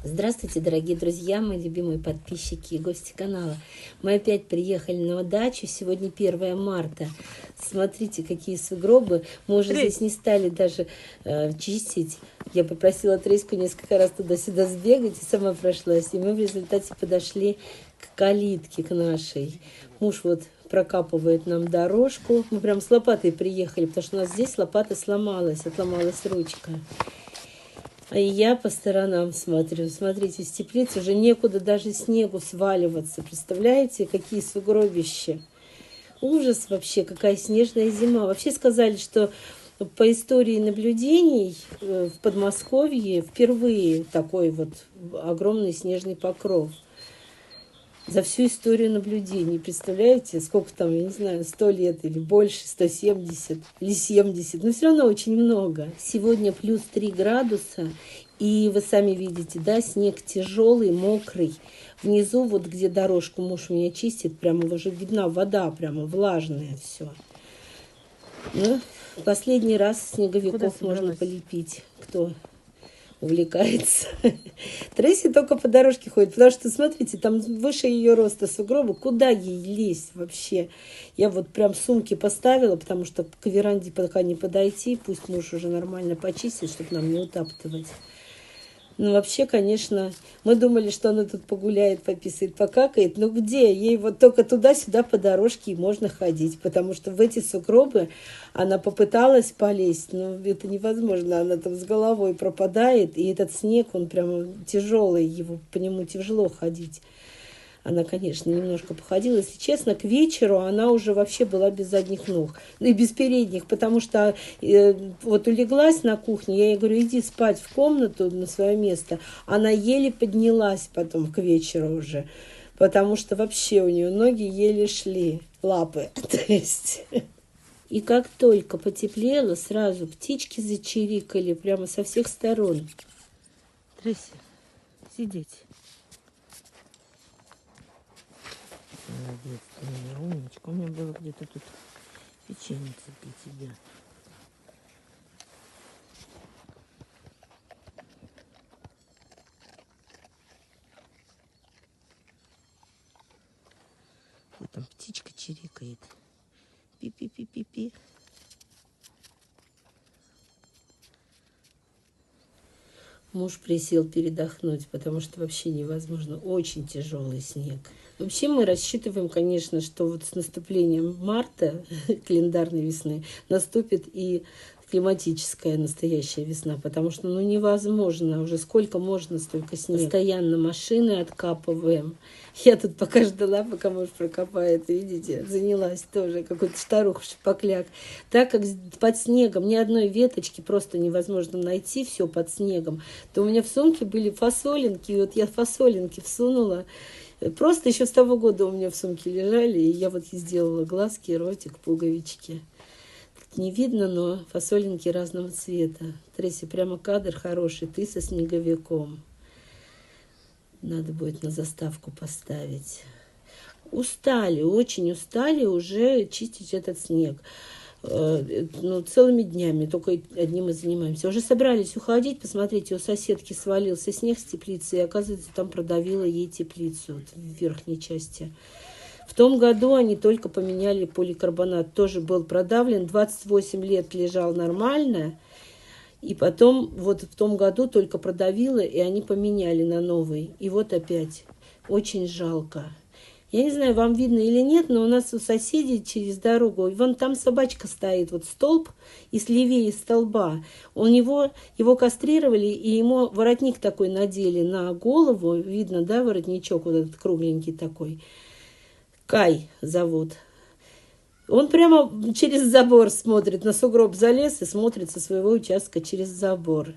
Здравствуйте, дорогие друзья, мои любимые подписчики и гости канала. Мы опять приехали на дачу. Сегодня 1 марта. Смотрите, какие сугробы. Мы уже здесь не стали даже чистить. Я попросила Треську несколько раз туда-сюда сбегать и сама прошлась. И мы в результате подошли к калитке, к нашей. Муж вот прокапывает нам дорожку. Мы прям с лопатой приехали, потому что у нас здесь лопата сломалась, отломалась ручка. А я по сторонам смотрю. Смотрите, с теплицы уже некуда даже снегу сваливаться. Представляете, какие сугробища. Ужас вообще, какая снежная зима. Вообще сказали, что по истории наблюдений в Подмосковье впервые такой вот огромный снежный покров. За всю историю наблюдений. Представляете, сколько там, я не знаю, 100 лет или больше, 170 или 70. Но все равно очень много. Сегодня плюс 3 градуса. И вы сами видите, да, снег тяжелый, мокрый. Внизу, вот где дорожку муж у меня чистит, прямо уже видна вода, прямо влажная все. Ну, последний раз снеговиков можно полепить. Кто увлекается. Трейси только по дорожке ходит, потому что, смотрите, там выше ее роста сугробы, куда ей лезть вообще? Я вот прям сумки поставила, потому что к веранде пока не подойти, пусть муж уже нормально почистит, чтобы нам не утаптывать. Ну, вообще, конечно, мы думали, что она тут погуляет, пописает, покакает. Но где? Ей вот только туда-сюда по дорожке и можно ходить. Потому что в эти сугробы она попыталась полезть, но это невозможно. Она там с головой пропадает. И этот снег, он прямо тяжелый, его по нему тяжело ходить. Она, конечно, немножко походила. Если честно, к вечеру она уже вообще была без задних ног. Ну и без передних, потому что вот улеглась на кухне, я ей говорю, иди спать в комнату на свое место. Она еле поднялась потом к вечеру уже, потому что вообще у нее ноги еле шли, лапы. То есть... И как только потеплело, сразу птички зачирикали прямо со всех сторон. Тресси, сидеть. Молодец, ты моя умничка. У меня было где-то тут печенье для тебя. Вот там птичка чирикает. Пи-пи-пи-пи-пи. Муж присел передохнуть, потому что вообще невозможно. Очень тяжелый снег. Вообще мы рассчитываем, конечно, что вот с наступлением марта, календарной весны, наступит и климатическая настоящая весна, потому что ну невозможно, уже сколько можно, столько снега. Постоянно машины откапываем. Я тут пока ждала, пока муж прокопает, видите, занялась тоже, какой-то старуха-шпакляк. Так как под снегом ни одной веточки просто невозможно найти, все под снегом, то у меня в сумке были фасолинки, и вот я фасолинки всунула. Просто еще с того года у меня в сумке лежали, и я вот сделала глазки, ротик, пуговички. Не видно, но фасолинки разного цвета. Тресси, прямо кадр хороший, ты со снеговиком. Надо будет на заставку поставить. Устали, очень устали уже чистить этот снег. Ну, целыми днями только одним и занимаемся. Уже собрались уходить, посмотрите, у соседки свалился снег с теплицы, и, оказывается, там продавило ей теплицу вот, в верхней части. В том году они только поменяли поликарбонат, тоже был продавлен, 28 лет лежал нормально, и потом вот в том году только продавило, и они поменяли на новый. И вот опять. Очень жалко. Я не знаю, вам видно или нет, но у нас у соседей через дорогу, вон там собачка стоит, вот столб, и слевее столба. Его кастрировали, и ему воротник такой надели на голову, видно, да, воротничок вот этот кругленький такой. Кай зовут. Он прямо через забор смотрит, на сугроб залез и смотрит со своего участка через забор.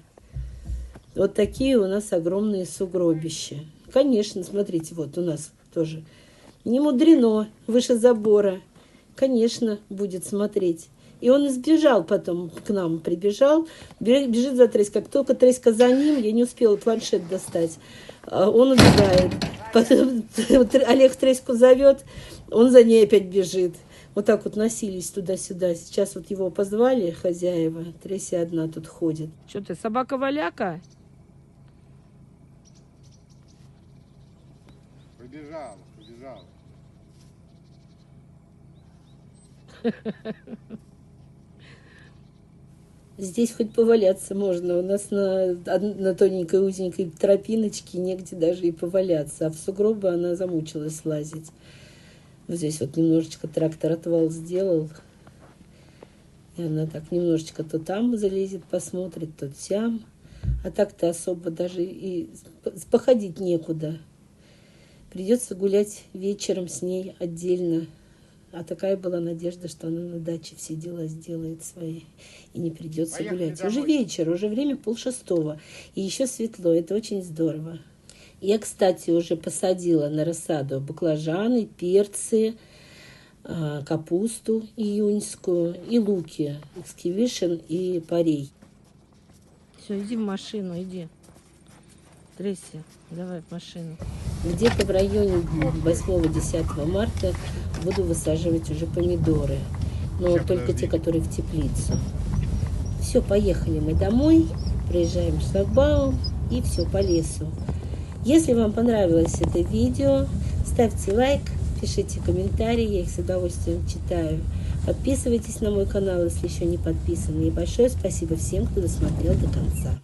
Вот такие у нас огромные сугробища. Конечно, смотрите, вот у нас тоже. Не мудрено, выше забора. Конечно, будет смотреть. И он избежал потом, к нам прибежал, бежит за Треськой. Как только Треська за ним, я не успела планшет достать, он убегает. Потом Олег Треську зовет, он за ней опять бежит. Вот так вот носились туда-сюда. Сейчас вот его позвали хозяева. Тресси одна тут ходит. Что ты, собака-валяка? Побежала, побежала. Здесь хоть поваляться можно. У нас на тоненькой узенькой тропиночке негде даже и поваляться. А в сугробы она замучилась лазить. Вот здесь вот немножечко трактор отвал сделал. И она так немножечко то там залезет, посмотрит, то сям. А так-то особо даже и походить некуда. Придется гулять вечером с ней отдельно. А такая была надежда, что она на даче все дела сделает свои. И не придется Поехали гулять. домой. Уже вечер, уже время 5:30. И еще светло. Это очень здорово. Я, кстати, уже посадила на рассаду баклажаны, перцы, капусту июньскую и луки, экскивишн и порей. Все, иди в машину, иди. Тресси, давай в машину. Где-то в районе 8-10 марта буду высаживать уже помидоры. Но Сейчас, только подожди. те, которые в теплицу. Все, поехали мы домой, проезжаем шлагбаум и все по лесу. Если вам понравилось это видео, ставьте лайк, пишите комментарии, я их с удовольствием читаю. Подписывайтесь на мой канал, если еще не подписаны. И большое спасибо всем, кто досмотрел до конца.